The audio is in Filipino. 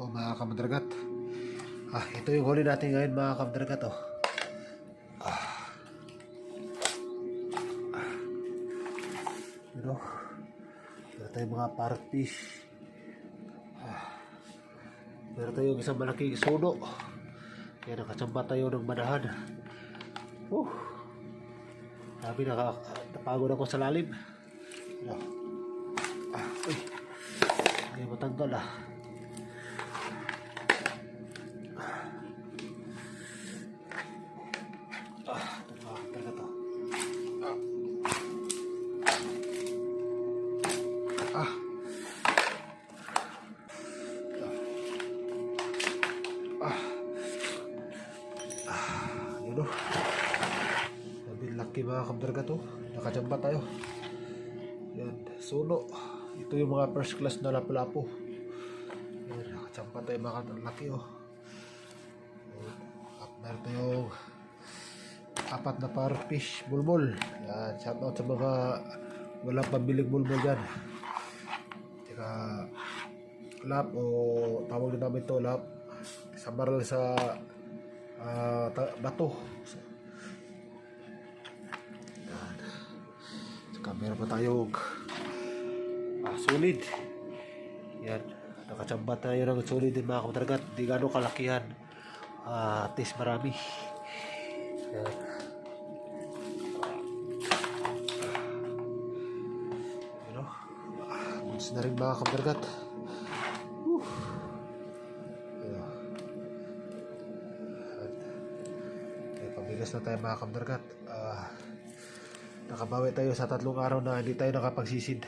mga kamdragat. Ito yung huli natin ngayon mga kamdragat. Meron tayong mga parrot fish. Meron tayong isang malaking suno. Kaya nakachamba tayo ng manahan. Sabi napagod ako sa lalim. Ay matanggal talaga to. Yun sabi laki mga kamdragat to. Nakachamba tayo. Yan, suno. Ito yung mga first class na lapu-lapu. Yan, nakachamba tayo mga laki At meron tayong 4 na parrot fish bulbul. Yan, shout out sa mga walang pambiling bulbul dyan. Tsaka lap o tawag din namin ito lap sa maral sa bato. Yan. Tsaka meron pa tayong solid. Yan, nakachamba tayo ng solid din mga kamdragat. Di gano'ng kalakihan, at least marami. Yan. Gusto na rin mga kamdragat. Pabigas na tayo mga kamdragat. Nakabawi tayo sa 3 araw na hindi tayo nakapagsisid.